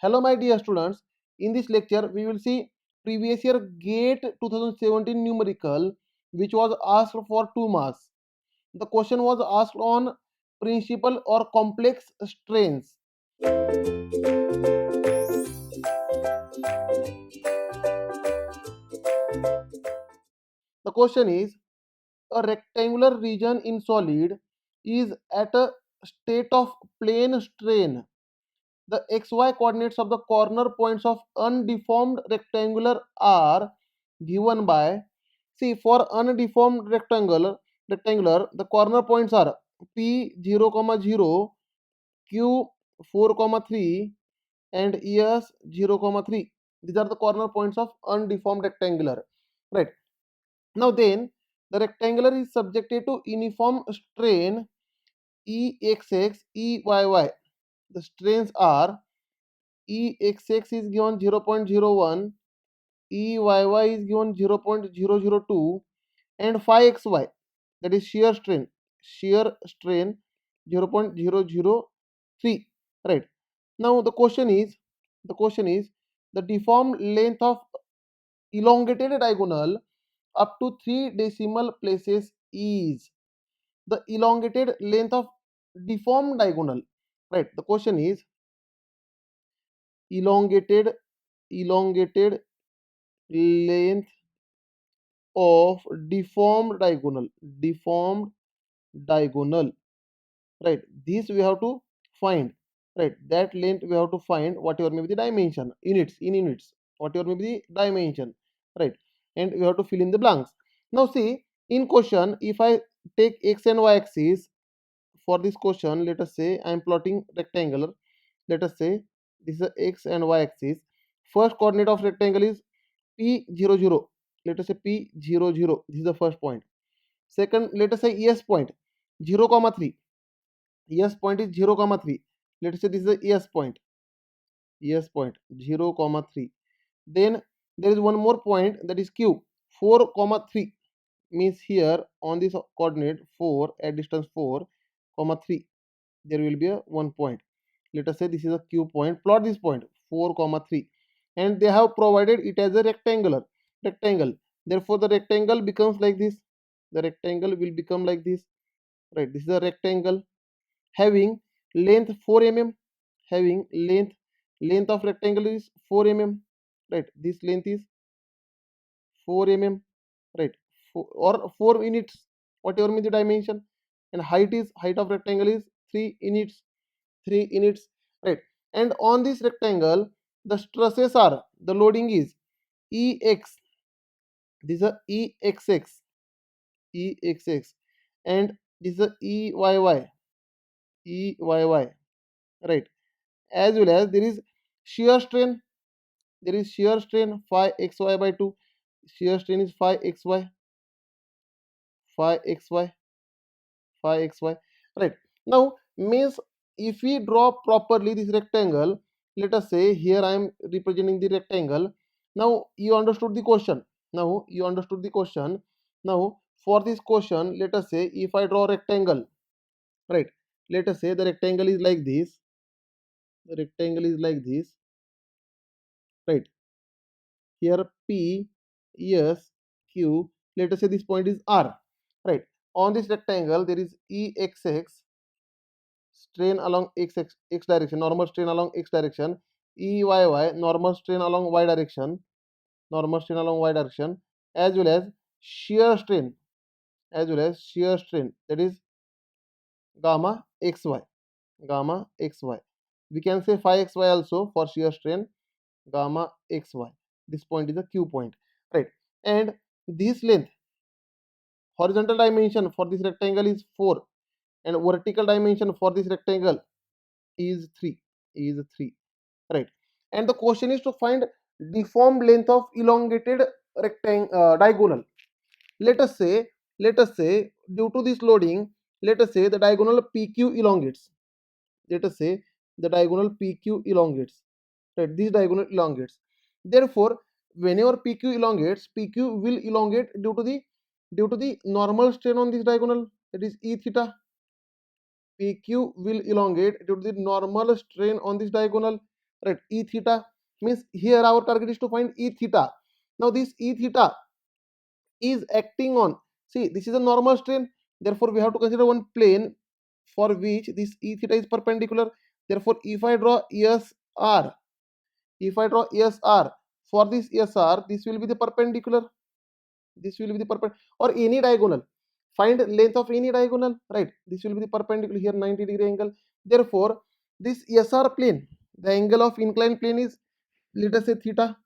Hello my dear students, in this lecture we will see previous year GATE 2017 numerical which was asked for 2 marks. The question was asked on principal or complex strains. The question is, a rectangular region in solid is at a state of plane strain. The xy coordinates of the corner points of undeformed rectangular are given by, see, for undeformed rectangular the corner points are p 0 comma 0, q 4 comma 3 and es 0 comma 3. These are the corner points of undeformed rectangular, right? Now then, the rectangular is subjected to uniform strain exx eyy. The strains are exx is given 0.01, eyy is given 0.002 and phi xy, that is shear strain 0.003, right? Now the question is the deformed length of elongated diagonal up to 3 decimal places is the elongated length of deformed diagonal, right? The question is elongated length of deformed diagonal, right? This we have to find, right? That length we have to find, whatever may be the dimension, units, whatever may be the dimension, right? And we have to fill in the blanks. Now see, in question, if I take x and y axis for this question, let us say I am plotting rectangular. Let us say this is a x and y axis. First coordinate of rectangle is p00. Let us say p00, this is the first point. Second, let us say es point 0 comma 3. Es point is 0 comma 3. Let us say this is the es point 0 comma 3. Then there is one more point, that is q 4 comma 3, means here on this coordinate 4 at distance 4 comma 3 there will be a one point. Let us say this is a q point. Plot this point 4 comma 3, and they have provided it as a rectangle. Therefore the rectangle becomes like this. The rectangle will become like this, right? This is a rectangle having length 4 mm, having length of rectangle is 4 mm, right? This length is 4 mm, right? Or 4 units, whatever means the dimension. And height of rectangle is 3 units, right? And on this rectangle the stresses are, the loading is ex, this is a exx, and this is a eyy, right? As well as there is shear strain, phi xy by 2. Shear strain is phi xy, right? Now means, if we draw properly this rectangle, let us say here I am representing the rectangle. Now you understood the question. Now for this question, let us say if I draw rectangle, right? Let us say the rectangle is like this, right? Here p, s, q, let us say this point is r, right? On this rectangle there is exx, strain along x direction, normal strain along x direction, eyy, normal strain along y direction, as well as shear strain, that is gamma xy. We can say phi xy also for shear strain, gamma xy. This point is a q point, right? And this length, horizontal dimension for this rectangle is 4, and vertical dimension for this rectangle is 3, right? And the question is to find deformed length of elongated diagonal. Let us say due to this loading, let us say the diagonal pq elongates. Let us say the diagonal pq elongates, right? This diagonal elongates. Therefore whenever pq elongates, pq will elongate due to the normal strain on this diagonal, that is e theta. PQ will elongate due to the normal strain on this diagonal, right? E theta means here our target is to find E theta. Now this E theta is acting on, see, this is a normal strain, therefore we have to consider one plane for which this E theta is perpendicular. Therefore if I draw SR, if I draw SR, for this SR, this will be the perpendicular, this will be the perpendicular, or any diagonal, find length of any diagonal, right? This will be the perpendicular, here 90-degree angle. Therefore this SR plane, the angle of inclined plane is, let us say, theta.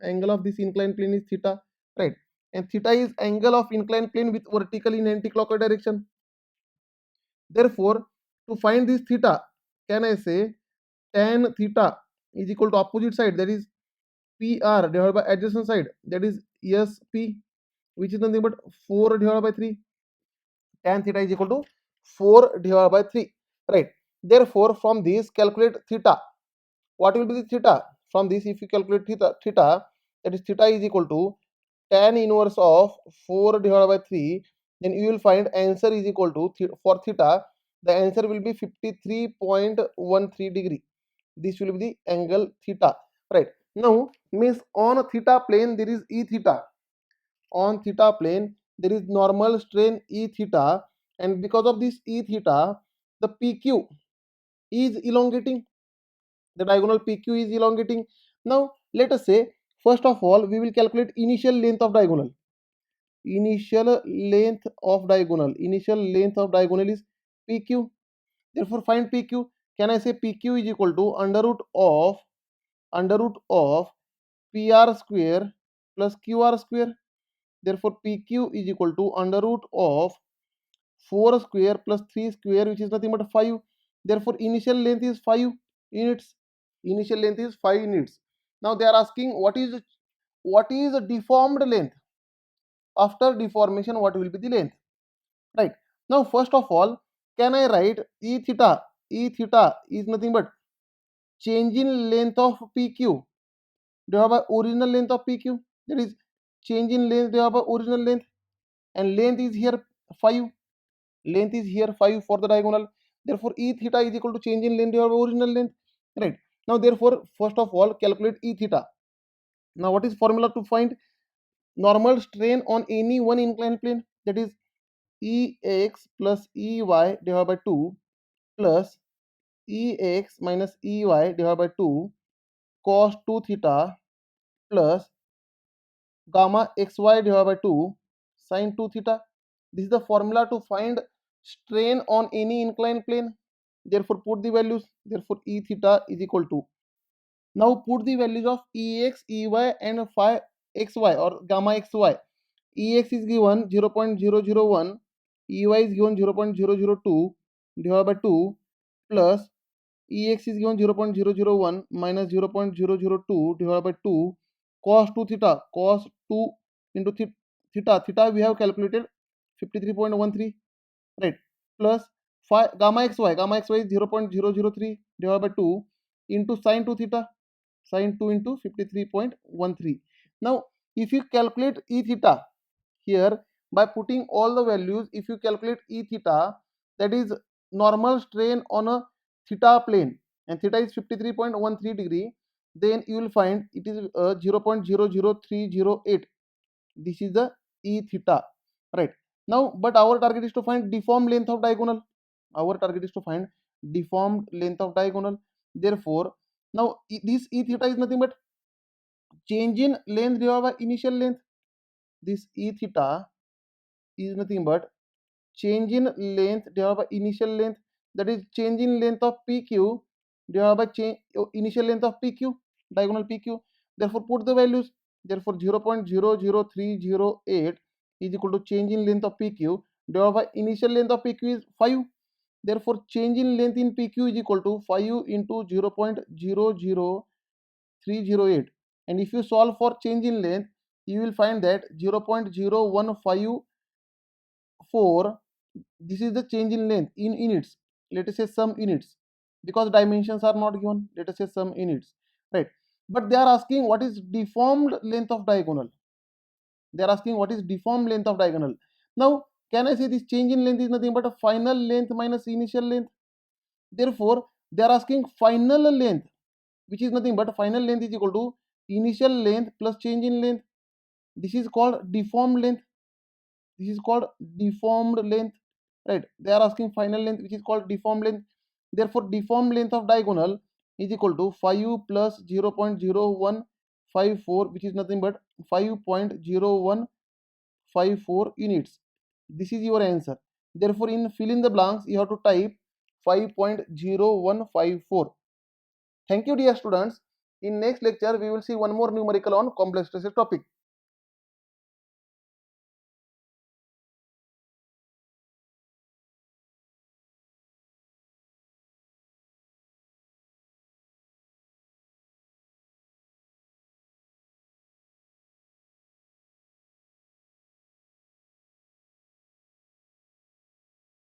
Angle of this inclined plane is theta, right? And theta is angle of inclined plane with vertical in anti-clockwise direction. Therefore to find this theta, can I say tan theta is equal to opposite side, that is PR, divided by adjacent side, that is SP, which is nothing but 4 divided by 3. Tan theta is equal to 4 divided by 3, right? Therefore from this calculate theta. What will be the theta? From this if you calculate theta, that is theta is equal to tan inverse of 4 divided by 3, then you will find answer is equal to, for theta, the answer will be 53.13 degree. This will be the angle theta, right? Now means on theta plane there is E theta, on theta plane there is normal strain E theta, and because of this E theta the PQ is elongating, the diagonal PQ is elongating. Now let us say, first of all we will calculate initial length of diagonal. Initial length of diagonal, initial length of diagonal is PQ. Therefore find PQ. Can I say PQ is equal to under root of PR square plus QR square. Therefore PQ is equal to under root of 4 square plus 3 square, which is nothing but 5. Therefore initial length is 5 units. Initial length is 5 units. Now they are asking what is a deformed length. After deformation, what will be the length, right? Now first of all, can I write E theta? E theta is nothing but change in length of PQ divided by original length of PQ, that is change in length divided by original length, and length is here 5, length is here 5 for the diagonal. Therefore E theta is equal to change in length divided by original length, right? Now therefore first of all calculate E theta. Now what is formula to find normal strain on any one inclined plane? That is Ex plus Ey divided by 2 plus Ex minus Ey divided by 2 cos 2 theta plus gamma xy divided by 2 sin 2 theta. This is the formula to find strain on any inclined plane. Therefore put the values. Therefore E theta is equal to, now put the values of Ex, Ey and phi xy or gamma xy. Ex is given 0.001, Ey is given 0.002 divided by 2 plus Ex is given 0.001 minus 0.002 divided by 2 cos 2 theta, cos 2 into theta, theta we have calculated 53.13, right? Plus phi gamma xy is 0.003 divided by 2 into sin 2 theta, sin 2 into 53.13. Now if you calculate E theta here by putting all the values, if you calculate E theta, that is normal strain on a theta plane, and theta is 53.13 degree, then you will find it is 0.00308. This is the E theta, right? Now but our target is to find deformed length of diagonal. Our target is to find deformed length of diagonal. Therefore now this E theta is nothing but change in length divided by initial length. This E theta is nothing but change in length divided by initial length, that is change in length of PQ divided by initial length of PQ, diagonal PQ. Therefore put the values. Therefore 0.00308 is equal to change in length of PQ divided by initial length of PQ is 5. Therefore change in length in PQ is equal to 5 into 0.00308, and if you solve for change in length you will find that 0.0154. This is the change in length in units. Let us say some units, because dimensions are not given, let us say some units, right? But they are asking what is deformed length of diagonal. They are asking what is deformed length of diagonal. Now can I say this change in length is nothing but a final length minus initial length? Therefore they are asking final length. which is nothing but final length is equal to initial length plus change in length. This is called deformed length. This is called deformed length, right? They are asking final length, which is called deformed length. Therefore deformed length of diagonal is equal to 5 plus 0.0154, which is nothing but 5.0154 units. This is your answer. Therefore in fill in the blanks you have to type 5.0154. Thank you dear students. In next lecture we will see one more numerical on complex stresses topic.